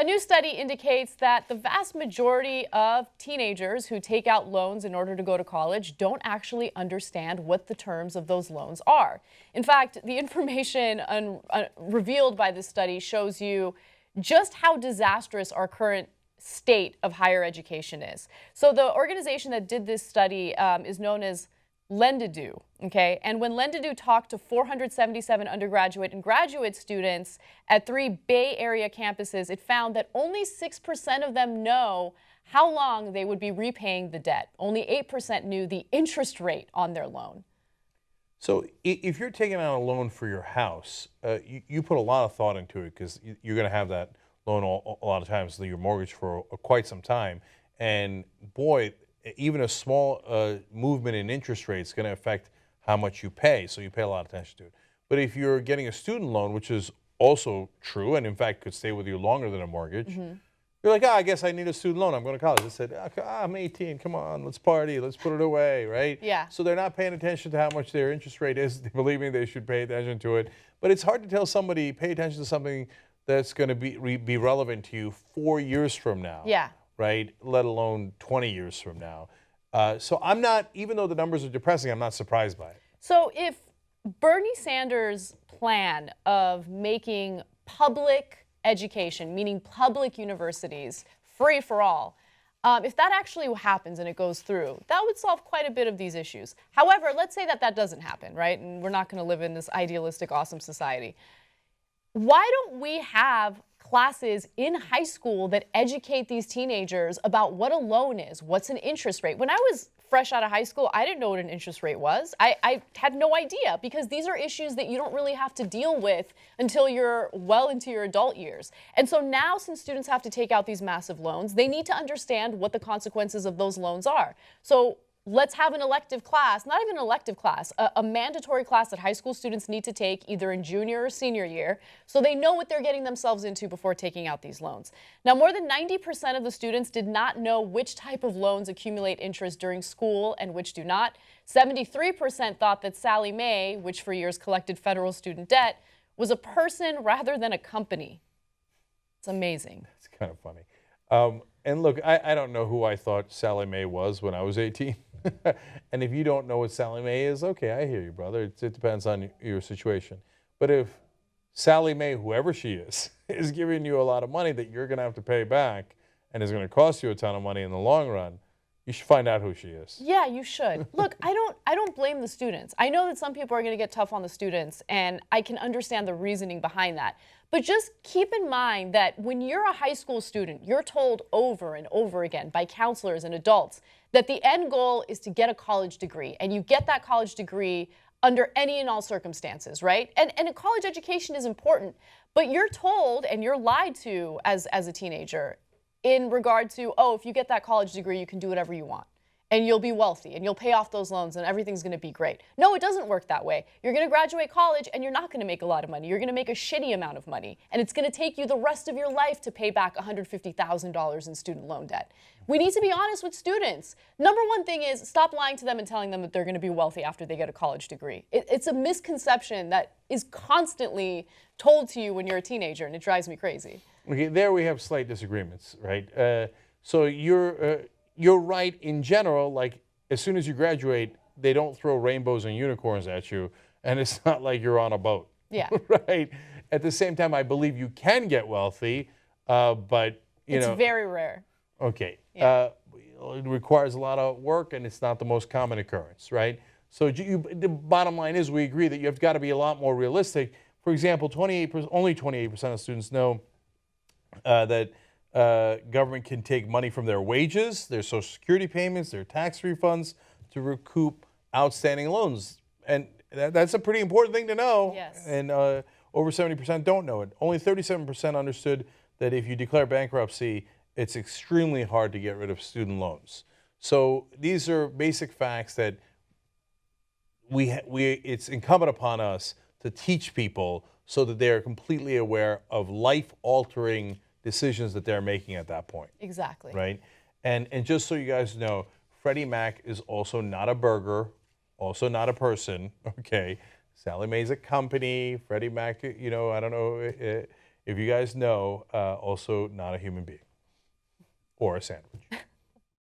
A new study indicates that the vast majority of teenagers who take out loans in order to go to college don't actually understand what the terms of those loans are. In fact, the information revealed by this study shows you just how disastrous our current state of higher education is. So the organization that did this study is known as Lendedu, okay? And when Lendedu talked to 477 undergraduate and graduate students at 3 Bay Area campuses, it found that only 6% of them know how long they would be repaying the debt. Only 8% knew the interest rate on their loan. So if you're taking out a loan for your house, you put a lot of thought into it because you're going to have that loan a lot of times, your mortgage for quite some time. And boy, even a small movement in interest rate is going to affect how much you pay, so you pay a lot of attention to it. But if you're getting a student loan, which is also true, and in fact could stay with you longer than a mortgage, you're like, I guess I need a student loan. I'm going to college. I said, I'm 18. Come on, let's party. Let's put it away, right? Yeah. So they're not paying attention to how much their interest rate is. They're believing they should pay attention to it. But it's hard to tell somebody, pay attention to something that's going to be relevant to you 4 years from now. Yeah. Right? Let alone 20 years from now. So I'm not, even though the numbers are depressing, I'm not surprised by it. So if Bernie Sanders' plan of making public education, meaning public universities, free for all, if that actually happens and it goes through, that would solve quite a bit of these issues. However, let's say that doesn't happen, right? And we're not going to live in this idealistic, awesome society. Why don't we have classes in high school that educate these teenagers about what a loan is, what's an interest rate? When I was fresh out of high school, I didn't know what an interest rate was. I had no idea, because these are issues that you don't really have to deal with until you're well into your adult years. And so now, since students have to take out these massive loans, they need to understand what the consequences of those loans are. So let's have an elective class, not even an elective class, a mandatory class that high school students need to take either in junior or senior year, so they know what they're getting themselves into before taking out these loans. Now, more than 90% of the students did not know which type of loans accumulate interest during school and which do not. 73% thought that Sallie Mae, which for years collected federal student debt, was a person rather than a company. It's amazing. It's kind of funny. And look, I don't know who I thought Sallie Mae was when I was 18. And if you don't know what Sallie Mae is, okay, I hear you, brother. It depends on your situation. But if Sallie Mae, whoever she is giving you a lot of money that you're going to have to pay back and is going to cost you a ton of money in the long run, you should find out who she is. Yeah, you should. Look, I don't blame the students. I know that some people are going to get tough on the students, and I can understand the reasoning behind that. But just keep in mind that when you're a high school student, you're told over and over again by counselors and adults that the end goal is to get a college degree, and you get that college degree under any and all circumstances, right? And a college education is important, but you're told and you're lied to as a teenager in regard to, oh, if you get that college degree, you can do whatever you want, and you'll be wealthy, and you'll pay off those loans, and everything's going to be great. No, it doesn't work that way. You're going to graduate college, and you're not going to make a lot of money. You're going to make a shitty amount of money, and it's going to take you the rest of your life to pay back $150,000 in student loan debt. We need to be honest with students. Number one thing is stop lying to them and telling them that they're going to be wealthy after they get a college degree. It's a misconception that is constantly told to you when you're a teenager, and it drives me crazy. Okay, there we have slight disagreements, right? So you're right in general. Like, as soon as you graduate, they don't throw rainbows and unicorns at you, and it's not like you're on a boat. Yeah. Right? At the same time, I believe you can get wealthy, but it's very rare. Okay. Yeah. It requires a lot of work, and it's not the most common occurrence, right? So the bottom line is we agree that you've got to be a lot more realistic. For example, only 28% of students know that government can take money from their wages, their Social Security payments, their tax refunds to recoup outstanding loans. And that's a pretty important thing to know. Yes. And over 70% don't know it. Only 37% understood that if you declare bankruptcy, it's extremely hard to get rid of student loans. So these are basic facts that it's incumbent upon us to teach people so that they are completely aware of life-altering decisions that they're making at that point. Exactly. Right? And just so you guys know, Freddie Mac is also not a burger, also not a person, okay? Sallie Mae's a company. Freddie Mac, I don't know if if you guys know, also not a human being or a sandwich.